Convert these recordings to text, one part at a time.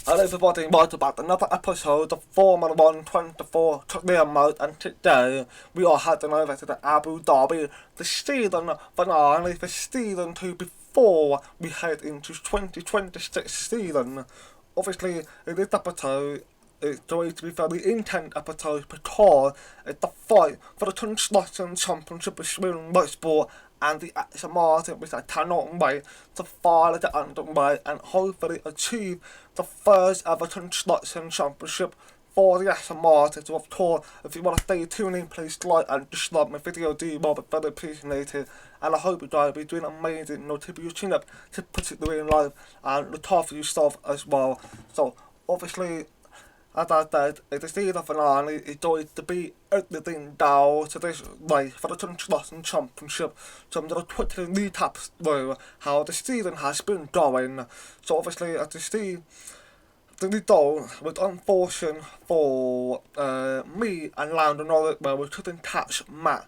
Hello everybody, welcome back to another episode of Formula 1 24 Career Mode, and today we are heading over to the Abu Dhabi, the season finale for season 2 before we head into 2026 season. Obviously, in this episode, it's going to be a very intense episode because it's the fight for the Construction Championship between Motorsport and the Aston Martin, which I cannot wait to finally get underway and hopefully achieve the first ever Construction Championship for the Aston Martin. So of course, if you want to stay tuned in, please like and dislike my video, do more, but very appreciated. And I hope you guys will be doing amazing. Tip your chin up to put it in live and look after yourself as well. So obviously, as I said, the season finale is going to be everything down to this race for the Construction Championship. So I'm going to quickly recap through how the season has been going. So obviously, as you see, the result was unfortunate for me and Lando Norris, where we couldn't catch Matt.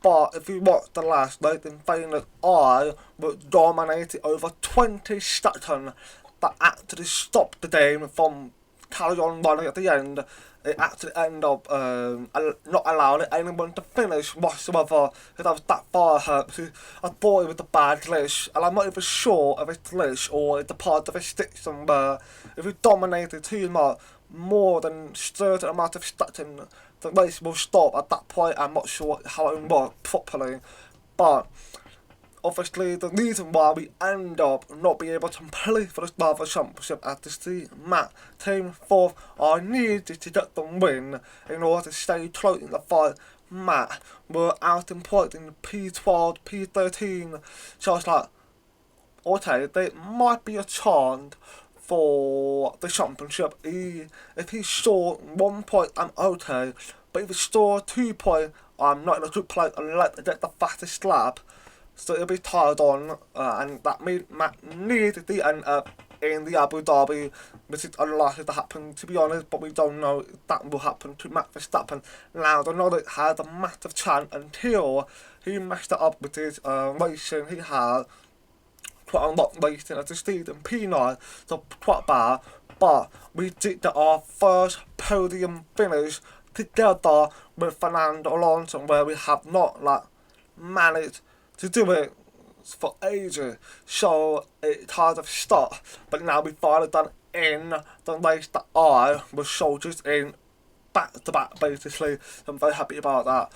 But if you watch the last race, in fairness, I was dominated over 20 seconds that actually stopped the game from carry on running at the end. It actually ended up not allowing anyone to finish whatsoever because I was that far ahead. So I thought it was a bad glitch, and I'm not even sure if it's glitch or it's a part of a stick somewhere. If you dominate the team more than certain amount of seconds, the race will stop. At that point, I'm not sure how it works properly, but obviously, the reason why we end up not being able to play for the Driver Championship at the see Matt came forth, I needed to get the win in order to stay close in the fight. Matt were out in point in the P12, P13, so I was like, okay, there might be a chance for the championship. If he scored 1 point, I'm okay, but if he scored 2 points, I'm not in a good place unless I get the fastest lap. So it'll be tied on, and that made Matt need the end up in the Abu Dhabi, which is unlikely to happen, to be honest, but we don't know if that will happen to Matt Verstappen. Now, the Nordic had a massive chance until he messed it up with his racing. He had quite a lot of racing at the season P9, so quite bad, but we did get our first podium finish together with Fernando Alonso, where we have not managed to do it for ages, so it's hard to stop. But now we've finally done in the race that I was soldiers in back to back, basically. So I'm very happy about that.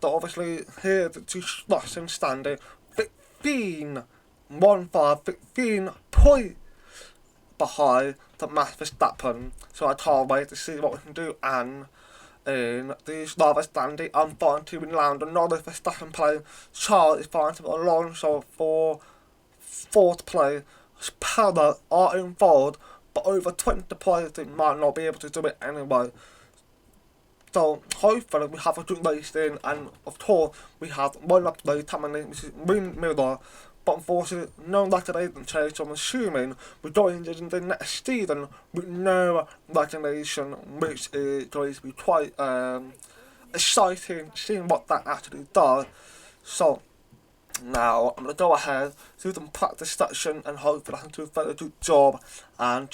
So obviously here the two slots in standing 15 15 point behind the Max Verstappen. So I can't wait to see what we can do. And in the Driver standing, I'm fine to in Lando Norris for second place. Charles is fine to Alonso for fourth place. Power are involved, but over 20 players they might not be able to do it anyway. So hopefully we have a good race in, and of course we have one upgrade coming, which is Win Miller. But unfortunately, no recognition change, so I'm assuming we're going into the next season with no recognition, which is going to be quite exciting, seeing what that actually does. So now I'm going to go ahead, do some practice section, and hopefully I can do a very good job and,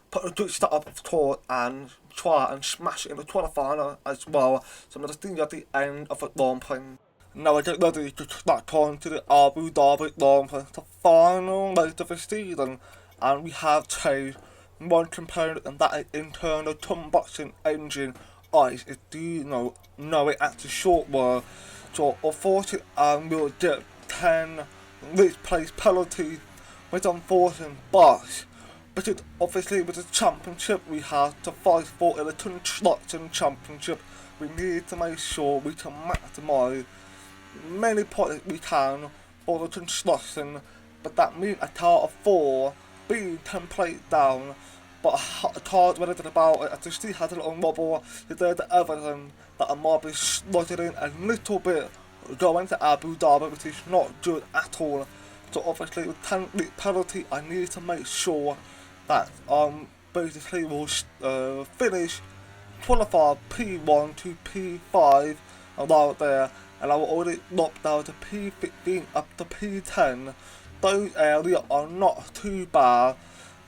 put a good start up of course and try and smash it in the quarterfinal as well. So I'm going to see you at the end of the long plane. Now I get ready to start on to the Abu Dhabi Long Plane, the final race of the season, and we have changed one component, and that is internal combustion engine ice. If you know it at the short word. So unfortunately we'll get 10 race place penalties, which unfortunate, but because obviously with the championship we have to fight for in the construction championship, we need to make sure we can maximise many points we can for the construction, but that means I can't afford being 10 plates down. But I can't do anything about it. I just still had a little wobble. There's the evidence that I might be struggling a little bit going to Abu Dhabi, which is not good at all. So obviously with 10 penalty, I need to make sure that basically will finish qualify P1 to P5 around there, and I will already knock down to P15 up to P10. Those areas are not too bad,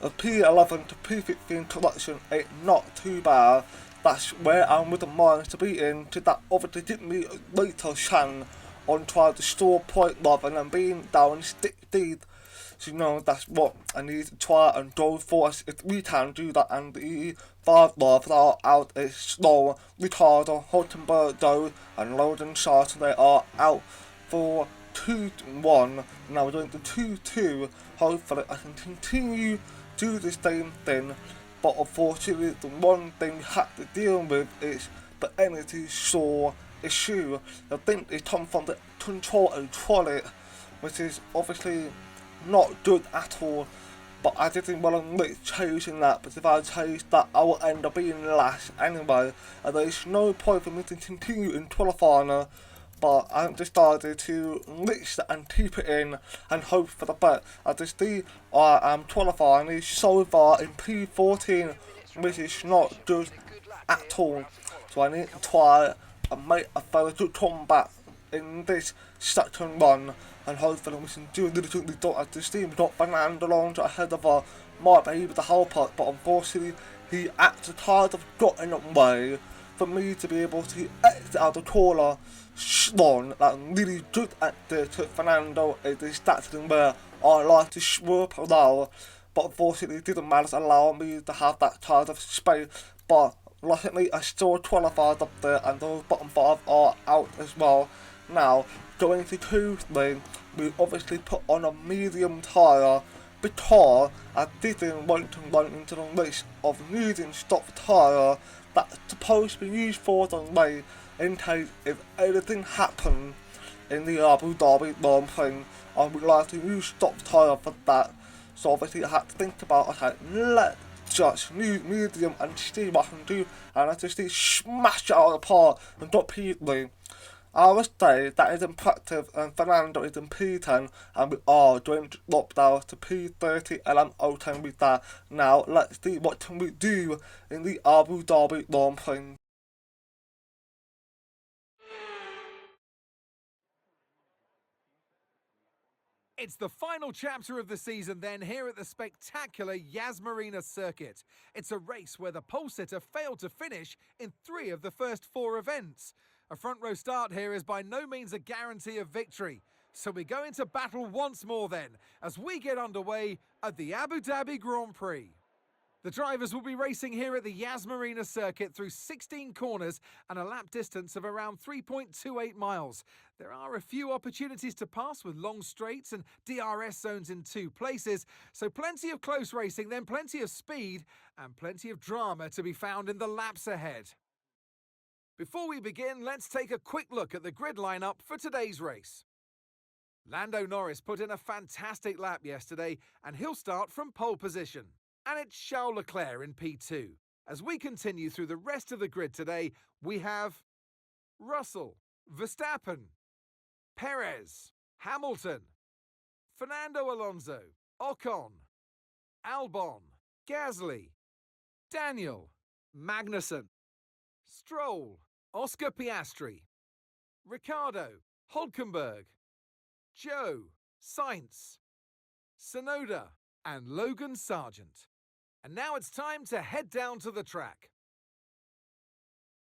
A P11 to P15 introduction ain't not too bad. That's where I'm with the mind to be in to that obviously didn't meet later Shan on trying to store point love and then being down stick deed. So that's what I need to try and go for us if we can do that, and the five love that are out is slow, Ricardo, Hottenberg, and Logan Shart, they are out for 2-1. Now we're doing the 2-2. Hopefully I can continue do the same thing, but unfortunately the one thing we have to deal with is the energy source issue. I think it comes from the control and trolley, which is obviously not good at all, but I didn't want to chasing that, because if I chase that I will end up being last anyway, and there's no point for me to continue in qualifying. But I decided to mix it and keep it in and hope for the best. As you see, I am qualifying so far in P14, which is not good at all. So I need to try and make a very good comeback in this second run, and hopefully we can do a little bit of as this team. We got Fernando Alonso ahead of us, might be able to help us, but unfortunately he actually kind of got in the way for me to be able to exit out the corner strong. That I'm really good at this. Fernando is the stats where I like to swerve around, but unfortunately it didn't manage to allow me to have that kind of space. But luckily I still qualified up there, and those bottom five are out as well. Now, going to Tuesday, we obviously put on a medium tyre because I didn't want to run into the risk of needing stock tyre that's supposed to be used for the race in case if anything happened in the Abu Dhabi Grand Prix. I would like to use stock tyre for that. So obviously I had to think about, okay, let's just use medium and see what I can do, and I just smash it out of the park and got P3. I would say that is in practice, and Fernando is in P10, and we are going to drop down to P30, and I'm okay with that. Now, let's see what can we do in the Abu Dhabi Grand Prix. It's the final chapter of the season then here at the spectacular Yas Marina circuit. It's a race where the pole sitter failed to finish in 3 of the first 4 events. A front row start here is by no means a guarantee of victory. So we go into battle once more then, as we get underway at the Abu Dhabi Grand Prix. The drivers will be racing here at the Yas Marina circuit through 16 corners and a lap distance of around 3.28 miles. There are a few opportunities to pass with long straights and DRS zones in 2 places, so plenty of close racing, then plenty of speed and plenty of drama to be found in the laps ahead. Before we begin, let's take a quick look at the grid lineup for today's race. Lando Norris put in a fantastic lap yesterday, and he'll start from pole position. And it's Charles Leclerc in P2. As we continue through the rest of the grid today, we have Russell, Verstappen, Perez, Hamilton, Fernando Alonso, Ocon, Albon, Gasly, Daniel, Magnussen, Stroll, Oscar Piastri, Ricciardo, Hülkenberg, Joe, Sainz, Tsunoda, and Logan Sargent. And now it's time to head down to the track.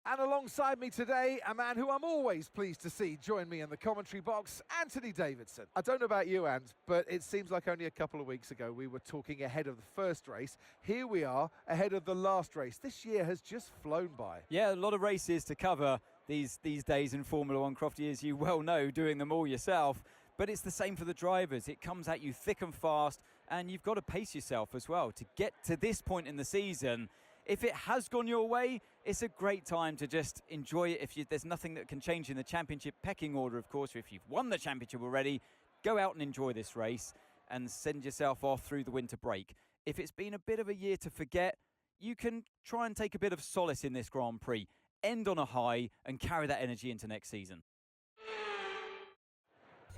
And alongside me today, a man who I'm always pleased to see join me in the commentary box, Anthony Davidson. I don't know about you, Ant, but it seems like only a couple of weeks ago we were talking ahead of the first race. Here we are, ahead of the last race. This year has just flown by. Yeah, a lot of races to cover these days in Formula One, Crofty, as you well know, doing them all yourself. But it's the same for the drivers. It comes at you thick and fast, and you've got to pace yourself as well to get to this point in the season. If it has gone your way, it's a great time to just enjoy it. There's nothing that can change in the championship pecking order, of course. If you've won the championship already, go out and enjoy this race and send yourself off through the winter break. If it's been a bit of a year to forget, you can try and take a bit of solace in this Grand Prix, end on a high, and carry that energy into next season.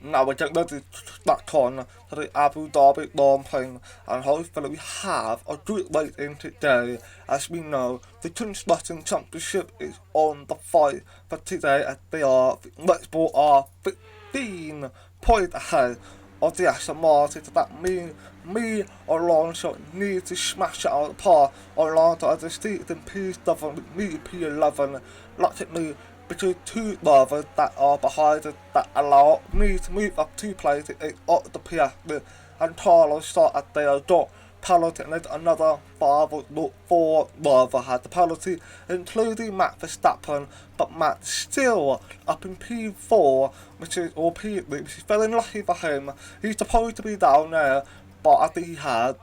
Now we're getting ready to back on to the Abu Dhabi Grand Prix, and hopefully we have a good race in today. As we know, the Constructor Championship is on the fight for today, as they are, Red Bull are 15 points ahead of the Aston Martin. So that means me or Alonso need to smash it out of the park. Alonso has a seat in P7 with me P11, logically between two drivers that are behind us that allow me to move up 2 places up the Piastri and Carlos start at their door. Penalty and another 5 or 4 drivers had the penalty, including Matt Verstappen, but Matt still up in P4, which is very lucky for him. He's supposed to be down there, but I think he had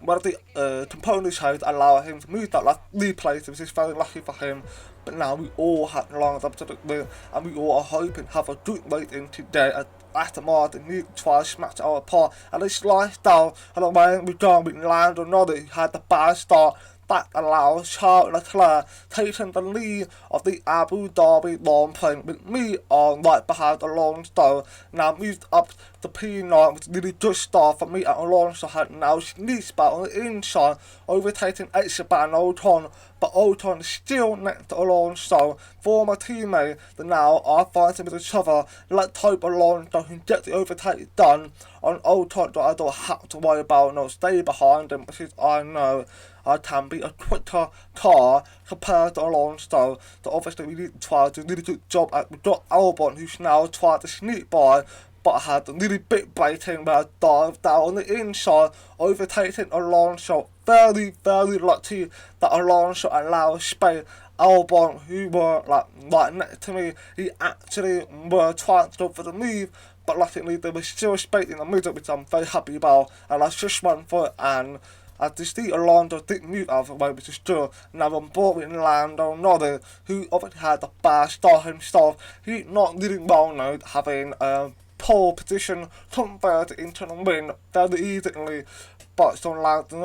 one of the components had allowed him to move that last 3 places, which is very lucky for him. But now we all have lined up to the win, and we all are hoping to have a good race in today. Aston Martin need to try to smash it out apart, and they sliced down, and away we go with Lando Norris, who had the bad start. That allows Charles Leclerc taking the lead of the Abu Dhabi Grand Prix, with me on right behind Alonso. Now moved up to P9, which really good start for me, and Alonso had now sneaked back on the inside, overtaking Esteban Ocon, but Ocon is still next to Alonso. Former teammate, they now are fighting with each other. Let's hope Alonso can get the overtake done on Ocon, that I don't have to worry about, no, stay behind him, because I know I can be a quicker car compared to Alonso. So obviously we need to try to do a really good job at we've got Albon, who's now tried to sneak by, but I had a really big braking where I dived down on the inside, overtaking Alonso. Very, very lucky that Alonso allowed space. Albon, who were right next to me, he actually were trying to go for the move, but luckily there was still space in the middle, which I'm very happy about, and I just went for it, and as the Steve Alonso didn't move out of the way, which is good. Now I'm bored with Lando Norris, who obviously had a bad start himself. He's not really well known having a pole position converted into the win very easily, but so Lando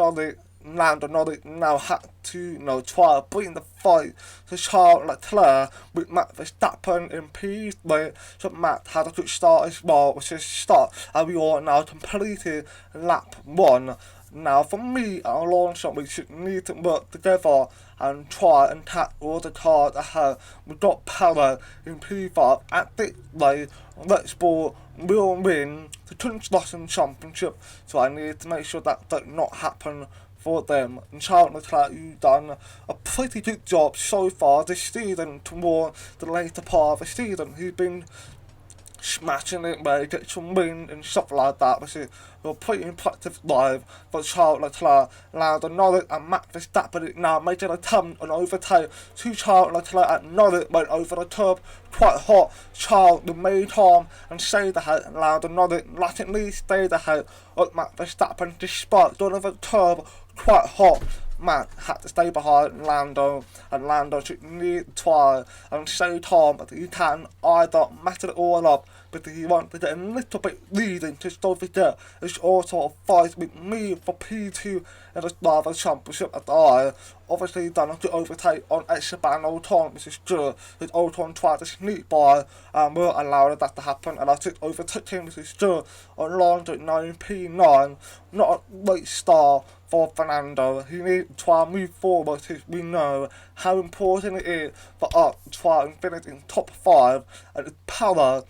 Norris now had to try to bring the fight to Charles Leclerc with Matt Verstappen in P3. So Matt had a good start as well, which is start, and we all now completed lap 1. Now for me and Alonso, we should need to work together and try and tackle the cars ahead. We've got Perez in P5 at this rate. Red Bull will win the Constructor Championship, so I need to make sure that does not happen for them. And Charles Leclerc, you've done a pretty good job so far this season toward the later part of the season. He's been smashing it where he gets some win and stuff like that, which is a pretty impressive live for Charles Leclerc. Lando Norris and Matt Verstappen now making a attempt on overtake to Charles Leclerc, and Norris went over the curb quite hot. Charles made harm and stayed ahead. Lando Norris laterally stayed ahead of Matt Verstappen despite going over the curb quite hot. Matt had to stay behind Lando, and Lando should need to try and stay calm, but he can either mess it all up, but he wants to get a little bit leading. Just don't forget, it's also a fight with me for P2 in the Drivers' Championship, as I obviously done a good overtake on Esteban Ocon, which is good. His Ocon tried to sneak by and we're allowing that to happen, and I took overtook him, which is good. On Lando 9P9, not a great start for Fernando. He needs to try and move forward, because we know how important it is for us to try and finish in top 5, and it's Perez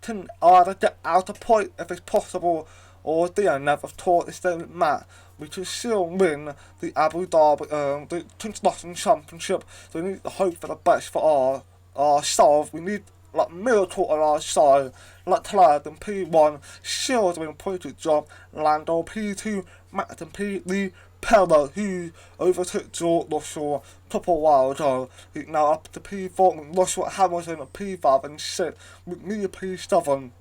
can either get out of point if it's possible, or they never taught this thing with Matt. We can still win the Abu Dhabi, the Construction Championship, so we need to hope for the best for ourselves. We need miracle on our side. Leclerc in P1, still doing a pretty good job. Lando P2, Matt in P3, Perez, who overtook George Russell a couple of while ago. He's now up to P4, with Russell Hamilton at P5 and 6, with me at P7.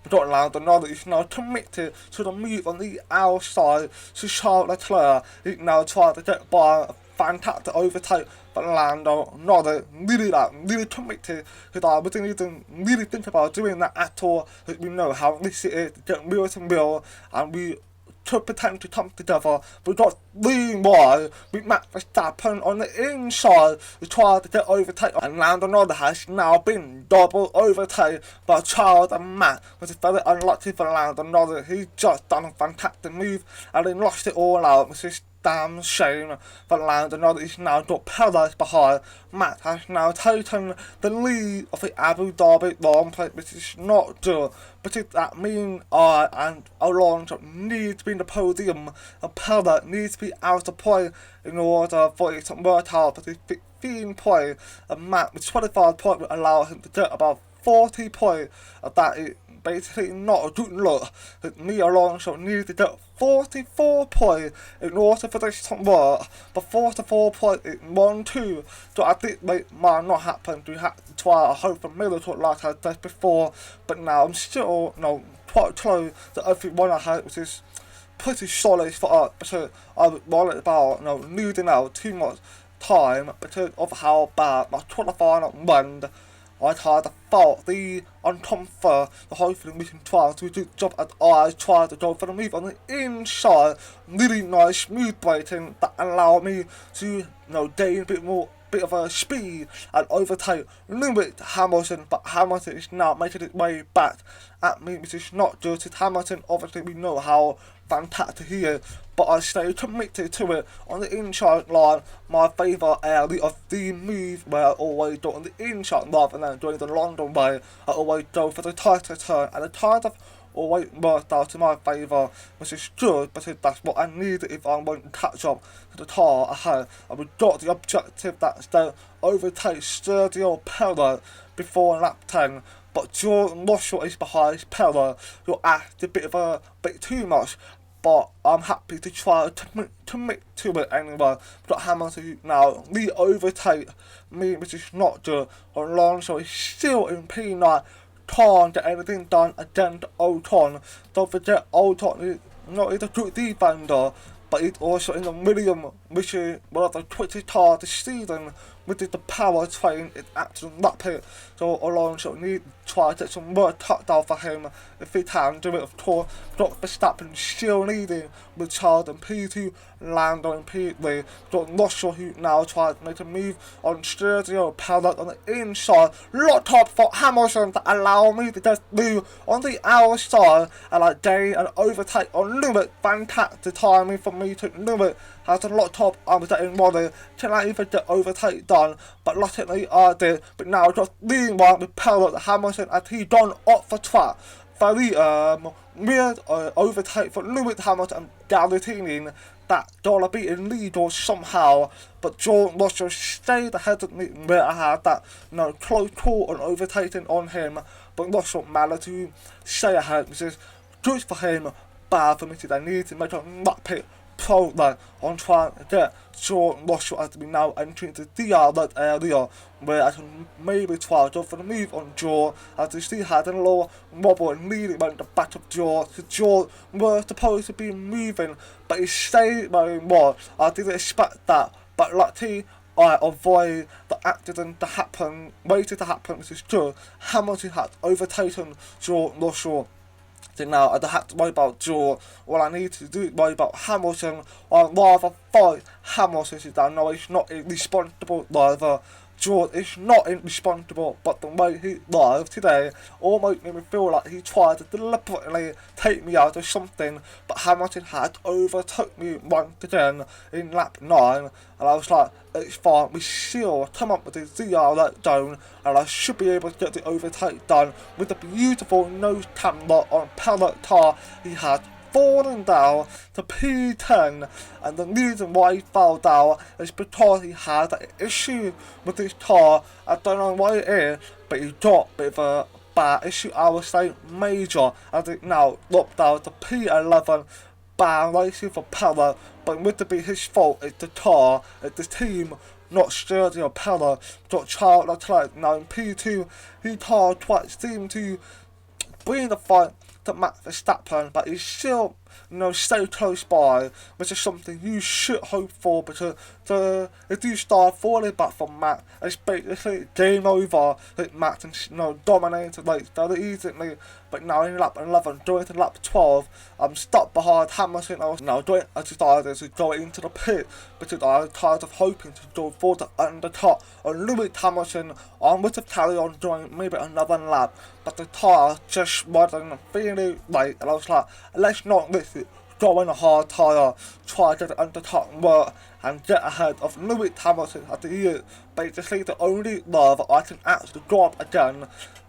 We've got Lando Norris now committed to the move on the outside to Charles Leclerc. He's now trying to get by a fantastic overtake, but Lando Norris really committed, because I wasn't even really think about doing that at all, because we know how risky it is to get wheel to wheel, and we could potentially come together. We've got 3 wide with Matt Verstappen on the inside to try to get overtake, and Lando Norris has now been double overtaken by Charles and Matt, which is very unlucky for Lando Norris. He's just done a fantastic move and he lost it all out, which is damn shame that Lando Norris is now got penalised behind. Matt has now taken the lead of the Abu Dhabi Grand Prix, which is not good. But if that means I and Alonso need to be in the podium, and Perez needs to be out of play in order for it to work out for the 15 points, and Matt with 25 points would allow him to get about 40 points, and that is basically not a good look. Me Alonso need to get 44 points in order for this to work, but 44 points in 1-2, so I think it might not happen. We have to try a hope for miracle like I did before, but now I'm still quite close to everyone I had, which is pretty solid for us, because I was worried about losing out too much time because of how bad my qualifying went. I tried to fault the uncomfort, so hopefully we can try to do the job as I tried to go for the move on the inside. Really nice smooth braking that allowed me to gain a bit of a speed and overtake Lewis Hamilton, but Hamilton is now making his way back at me, which is not good. Since Hamilton, obviously we know how fantastic he is, but I stay committed to it. On the inside line, my favourite area of the move, where I always go on the inside rather than doing the London way. I always go for the tighter turn, and the tighter always worked out in my favour, which is good because that's what I need if I'm going to catch up to the car ahead. And we got the objective that's to overtake Sergio Perez before lap 10, but George Russell is behind Perez, who asked a bit too much, but I'm happy to try to commit to it anyway. But Hamilton now overtake me, which is not good. Alonso is still in P9. Can't get anything done against Ocon. Don't forget, Ocon is not a good defender, but he's also in the Williams, which is one of the quickest cars this season, which is the powertrain. It's actually rapid, so Alonso needs to try to get some more touchdown for him if he can do it. Of course, Dr. Verstappen still leading with Charles in P2, Lando in P3. Dr. Russell, who now tries to make a move on Sergio Perez on the inside. Locked up for Hamilton to allow me to just move on the outside, and I gain an overtake on Lewis. Fantastic timing for me to Lewis. Has a lot top, I was getting worried, can I even get overtake done? But luckily I did, but now just leading one with Perez Hamilton as he gone off the track. Very weird overtake for Lewis Hamilton and guaranteeing that gonna be in lead or somehow, but George Russell stayed ahead of me where I had that close call on overtaking on him, but Russell managed to stay ahead, which is good for him, bad for me today. I need to make a rapid progress on trying to get George Russell as we now entering the DR area, where I can maybe try to go for the move on George, as you see had a little wobble and immediately went to the back of George. So George was supposed to be moving, but he stayed where he was. I didn't expect that, but luckily I avoid the accident to happen, waited to happen, which is good. Hamilton had overtaken George Russell. So now I don't have to worry about George. All I need to do is worry about Hamilton, or rather fight Hamilton, since I know he's not a responsible driver. George is not irresponsible, but the way he drives today almost made me feel like he tried to deliberately take me out of something, but Hamilton had overtook me once again in lap 9, and I was like, it's fine, we still come up with the ZR zone, and I should be able to get the overtake done with the beautiful nose camera on Perez car he had falling down to P10, and the reason why he fell down is because he had an issue with his car. I don't know what it is, but he got a bit of a bad issue, I would say major, as it now dropped down to P11. Bad racing for Perez, but with it be his fault, it's the car, it's the team, not Sergio Perez. Got Charles Leclerc now in P2, his car quite seemed to bring the fight to Max Verstappen, but he's still stay close by, which is something you should hope for, because if you start falling back from Max, it's basically game over. Max can dominate the race very easily, but now in lap 11, going to lap 12, I'm stuck behind Hamilton. I was now I decided to go into the pit, because I was tired of hoping to go for the undercut on Lewis Hamilton. I would have carried on doing maybe another lap, but the tire just wasn't feeling right, and I was like, let's not risk it. go in a hard tyre, try to get it under top work and get ahead of Lewis Hamilton at the year. Basically the only love I can actually grab again.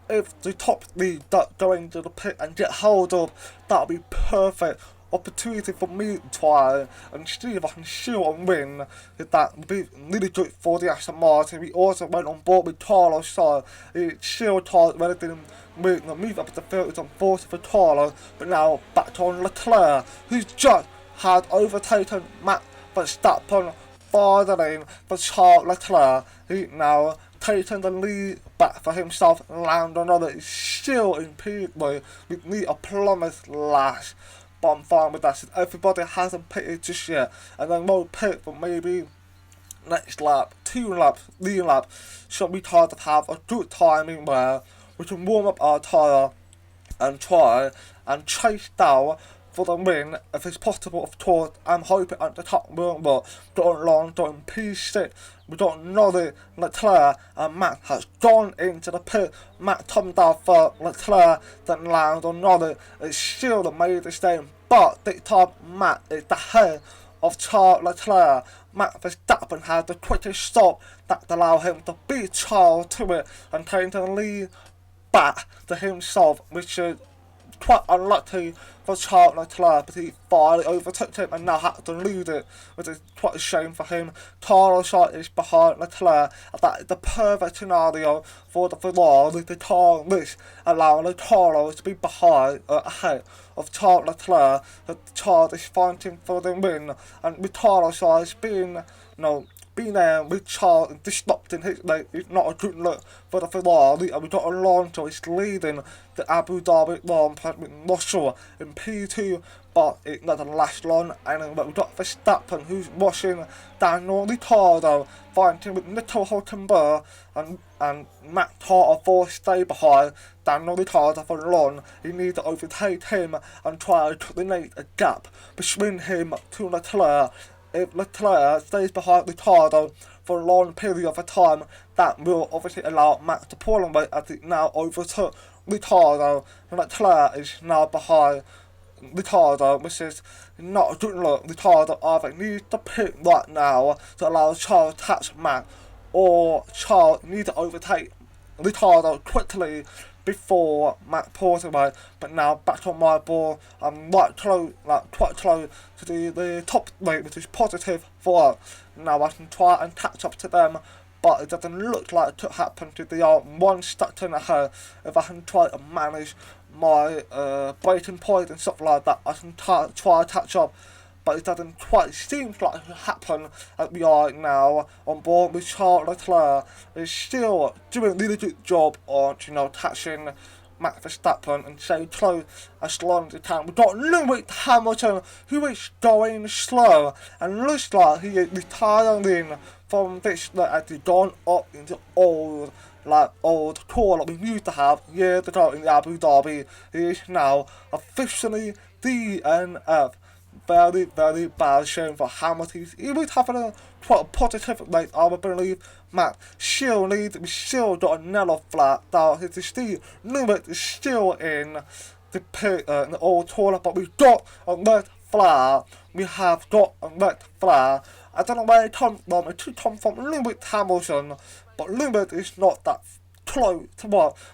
If the top lead that go into the pit and get hold of, that would be perfect opportunity for me to try and see if I can shoot and win. That would be really good for the Aston Martin. We also went on board with Carlos, so it's still tight when it didn't move up the field. It's unfortunate for Carlos, but now back on Leclerc, who's just had overtaken Max Verstappen finally for Charles Leclerc. He now taking the lead back for himself, and another is still in P3 with me a plummet lash. But I'm fine with that since everybody hasn't pitted just yet, and then we'll pit for maybe next lap, 2 laps, 3 laps, so we try to have a good timing where we can warm up our tyre and try and chase down for the win if it's possible. Of course, I'm hoping at the top room, but going long, going P6, we don't know that Leclerc and Max has gone into the pit. Max come down for Leclerc, then land another. It's still the major stage, but this time Max is the head of Charles Leclerc. Max Verstappen had the quickest stop that allowed him to beat Charles to it and take the lead back to himself, which is quite unlucky for Charles Leclerc, but he finally overtook him and now had to lose it, which is quite a shame for him. Carlos is behind Leclerc, and that is the perfect scenario for the Ferrari to turn this, allowing Carlos to be behind, ahead of Charles Leclerc. Charles is fighting for the win, and with Carlos being, being there with Charles and disrupting his leg is not a good look for the Ferrari, and we got Alonso is leading the Abu Dhabi Grand Prix with Russell in P2, but it doesn't last long. And then we got Verstappen, who's rushing Daniel Ricciardo, fighting with Nico Hülkenberg, and Max Carter for stay behind Daniel Ricciardo for long. He needs to overtake him and try to eliminate a gap between him to Leclerc. If Leclerc stays behind Ricciardo for a long period of time, that will obviously allow Max to pull away as he now overtook Ricciardo, and Leclerc is now behind Ricciardo, which is not a good look. Ricciardo either needs to pit right now to allow Charles to catch Max, or Charles needs to overtake Ricciardo quickly before Max pulls away. But now back on my ball, I'm quite close to the top rate, which is positive for us. Now I can try and catch up to them, but it doesn't look like it could happen to the one stuck in ahead. If I can try to manage my breaking point and stuff like that, I can try to catch up. But it doesn't quite seem like it will happen as we are now on board with Charles Leclerc. Is still doing a really good job on, catching Max Verstappen and stay close as long as he can. We've got Lewis Hamilton, who is going slow and looks like he is retiring from this, as he's gone up into old tour that we used to have years ago in Abu Dhabi. He is now officially DNF. Very, very bad shame for Hamilton. He was having quite a positive rate, I would believe. Matt still leads, we still got another flat down. His Steve Lewis is still in the pit, in the old toilet, but we've got a red flag. We have got a red flag. I don't know where it comes from. It could come from Lewis Hamilton, but Lewis is not that close to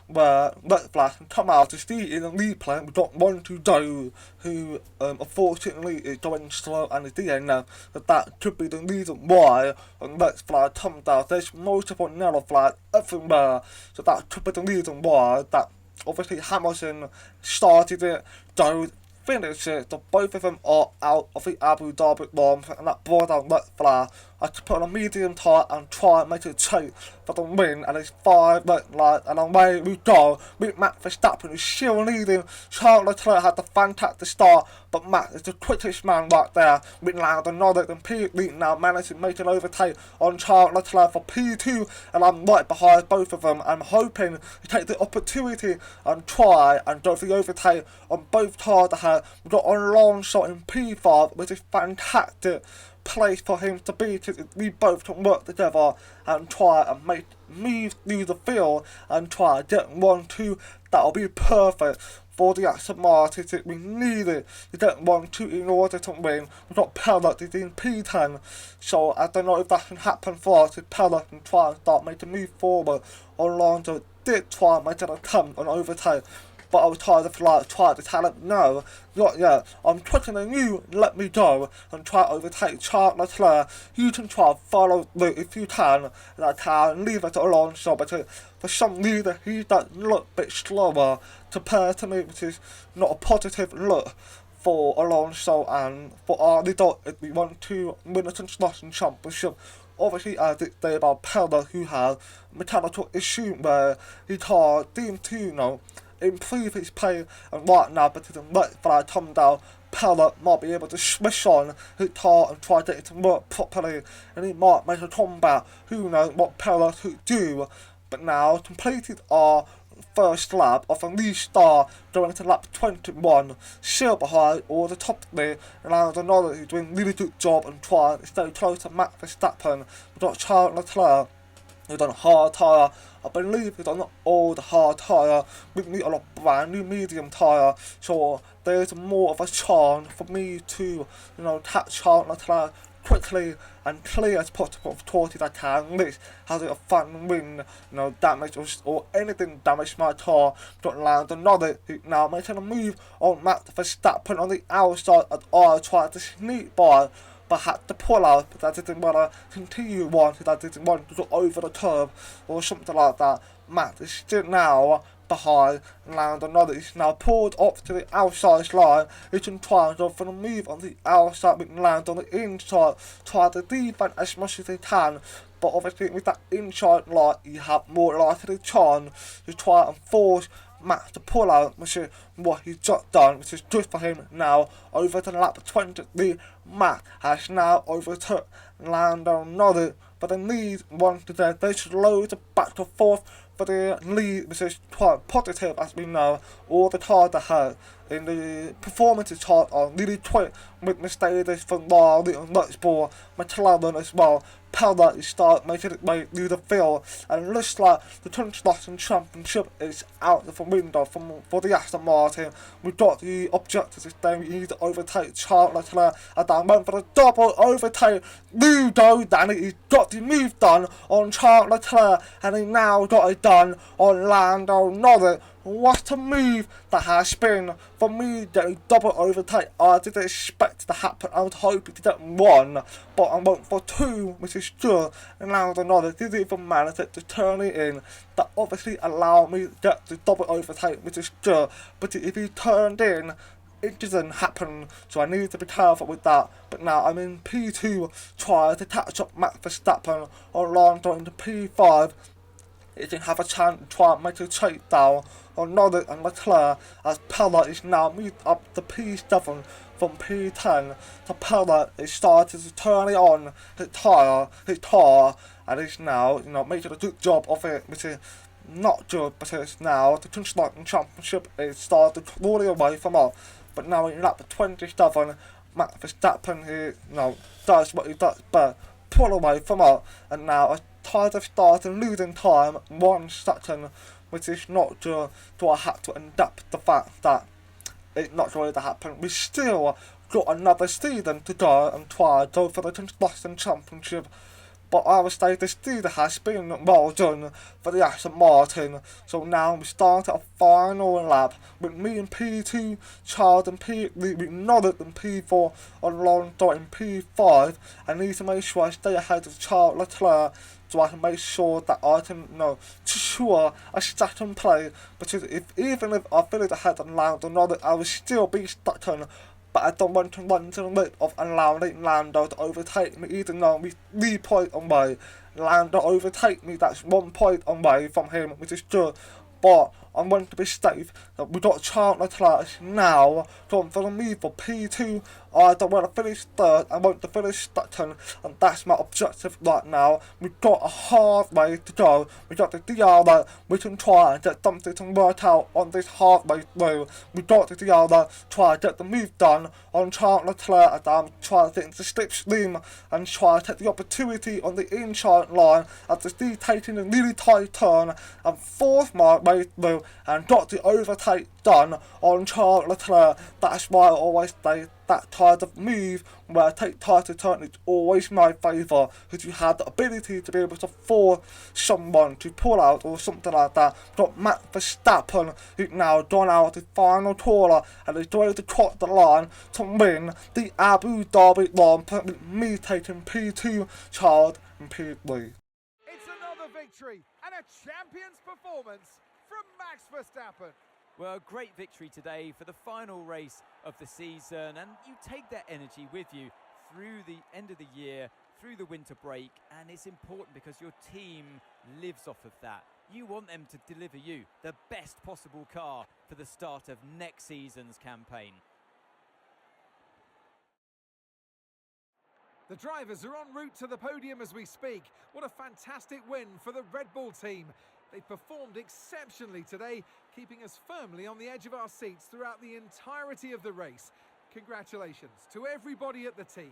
where red flag can come out. To see in the replay, we've got one to do who unfortunately is going slow and is DNF. That could be the reason why red flag comes out. There's multiple yellow flags everywhere, so that could be the reason why that obviously Hamilton started it, though finished it, so both of them are out of the Abu Dhabi Grand Prix, and that brought down red flag. I could put on a medium tyre and try and make it chase for the win, and it's 5 red lights, and away we go with Max Verstappen, who's still leading. Charles Leclerc had the fantastic start, but Max is the quickest man right there, with Lando Norris and P3 now managed to make an overtake on Charles Leclerc for P2, and I'm right behind both of them. I'm hoping to take the opportunity and try and go for the overtake on both cars ahead. We've got a long shot in P5, which is fantastic place for him to be, because we both can work together and try and move through the field and try to get 1-2. That'll be perfect for the Aston Martin that we needed. We don't want to in order to win. We've got Pellet in P10, so I don't know if that can happen for us if Pellet can try and start making a move forward. Alonso did try and make an attempt on overtake, but I was tired of try to tell him no, not yet. I'm trusting in you, let me go and try to overtake Charles Leclerc. You can try to follow me if you can, and I can leave it to Alonso, but for some reason he does look a bit slower compared to me, which is not a positive look for Alonso and for our result if we want to win the Construction Championship. Obviously, as it say about Pellet, who has mechanical issue where he can't seem to, improve his play and whatnot, but it's right for I come down. Pellet might be able to switch on his car and try to get it to work properly, and he might make a comeback. Who knows what Pellet could do? But now, completed our first lap of a restart going into lap 21, still behind all the top three, and I don't know that he's doing a really good job and trying to stay close to Max Verstappen. We've got Charles Leclerc, who's done a hard tyre. I believe he's done an old hard tyre with me on a brand new medium tyre, so there's more of a chance for me to, catch Charles Leclerc quickly and clear as possible of torches I can, at least has a fun win, damage or anything damage my car, don't land another, now making a move on Max Verstappen on the outside as I tried to sneak by, but had to pull out because I didn't want to continue on, because I didn't want to go over the curb or something like that. Max is still now behind and land another. He's now pulled up to the outside line. He can try and go for the move on the outside, but land on the inside, try to defend as much as he can. But obviously with that inside line, you have more likely chance to try and force Max to pull out, which is what he's just done, which is good for him now. Over to lap 23, Max has now overtook Lando Norris, but the lead one today, they should load the back and forth for the lead, which is quite positive as we know. All the cars ahead in the performance chart are really quick with Mercedes, Ferrari and Red Bull, McLaren as well. Pellet is start making its way through the field, and it looks like the Construction Championship is out of the window for the Aston Martin. We've got the objectives this day. We need to overtake Charles Leclerc, and then went for the double overtake. Ludo Danny, he's got the move done on Charles Leclerc, and he now got it done on Lando Norris. What a move that has been for me getting double overtake. I didn't expect it to happen. I was hoping to get one, but I went for two, which is good. And now another didn't even manage to turn it in. That obviously allowed me to get the double overtake, which is good. But if he turned in, it didn't happen, so I needed to be careful with that. But now I'm in P2, trying to catch up Max Verstappen on Lando into P5. It can have a chance to try and make a takedown on Norris and Leclerc, as Pellet is now moved up to P7 from P10. So Pellet is starting to turn it on his car, and is now, making a good job of it, which is not good, but it's now the Construction Championship is starting to crawl away from us. But now in lap 27, Max Verstappen, does what he does, but pull away from us, and now tired of starting losing time 1 second, which is not good, so I had to adapt the fact that it's not going to happen. We still got another season to go and try to go for the Construction Championship, but I would say the season has been well done for the Aston Martin. So now we start at a final lap with me in P2, Charles in P3, with Norris in P4, Alonso in P5. I need to make sure I stay ahead of Charles Leclerc, so I can make sure that I can, sure I start and play. Because even if I finish ahead of Lando Norris, I will still be stuck on. But I don't want to run to the risk of allowing Lando to overtake me, even though we 3 points away. Lando overtake me, that's 1 point away from him, which is good. But I want to be safe. We got Charles Leclerc now going for the move for P2. I don't want to finish third, I want to finish second, and that's my objective right now. We've got a hard way to go. We got the DRS, we can try and get something to work out on this hard way through. We got the DRS, try to get the move done on Charles Leclerc, and I'm trying to get into slipstream and try to take the opportunity on the inside line after taking a really tight turn and force my way through. and got the overtake done on Charles Leclerc. That's why I always say that type of move where I take title turn is always my favour, because you have the ability to be able to force someone to pull out or something like that. But Max Verstappen is now done out the final corner and is going to cross the line to win the Abu Dhabi Grand Prix, with me taking P2, Charles and P3. It's another victory and a champion's performance from Max Verstappen. Well, great victory today for the final race of the season, and you take that energy with you through the end of the year, through the winter break, and it's important because your team lives off of that. You want them to deliver you the best possible car for the start of next season's campaign. The drivers are en route to the podium as we speak. What a fantastic win for the Red Bull team. They performed exceptionally today, keeping us firmly on the edge of our seats throughout the entirety of the race. Congratulations to everybody at the team.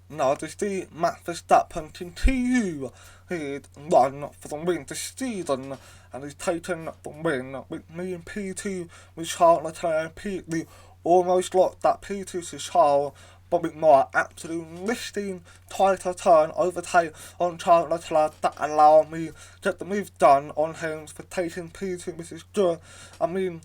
Now to see Max Verstappen continue his run for the win this season, and he's taken the win with me in P2, with Charles Leclerc and P3 almost lost that P2 to Charles, but with more absolute listing tighter turn overtake on Charles Leclerc that allowed me to get the move done on him for taking P2, which is good. I mean,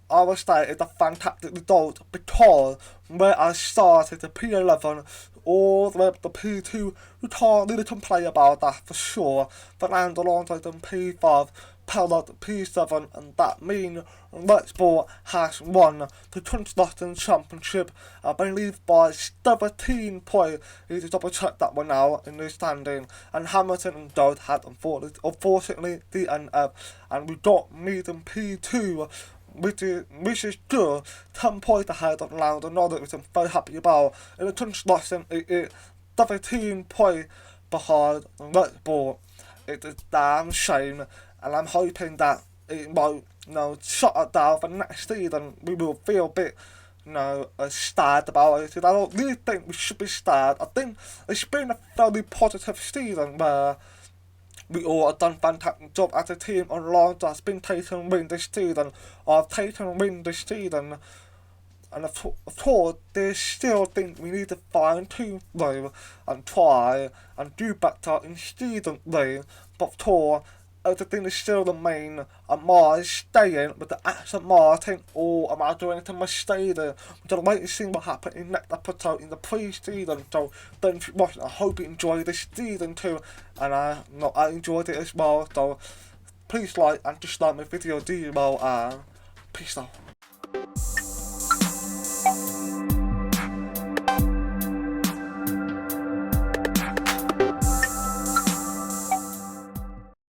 I would say it's a fantastic result because where I started the P11 all the way up to P2, you can't really complain about that for sure. Fernando Alonso in P5, Perez P7, and that means Red Bull has won the Constructor Championship, I believe by 17 points. You need to double check that one out in the standing. And Hamilton and Dodd had unfortunately DNF, and we got me in P2. Which is good, 10 points ahead of Lando Norris, which I'm very happy about. In the construction, it is 17 points behind Red Bull. It's a damn shame, and I'm hoping that it won't, shut it down for next season. We will feel a bit, sad about it. I don't really think we should be sad. I think it's been a very positive season where we all have done a fantastic job as a team. Alonso has been taking win this season. I've taken win this season. And of course, there's still things we need to fine tune though, and try and do better in season 3. But of course, everything is still the main. Am I staying with the Aston Martin, or am I doing it to Mercedes? We're gonna wait and see what happens in next episode in the pre-season. So thanks for watching. I hope you enjoyed this season too, and I enjoyed it as well. So please like and dislike my video, do you well, and peace out.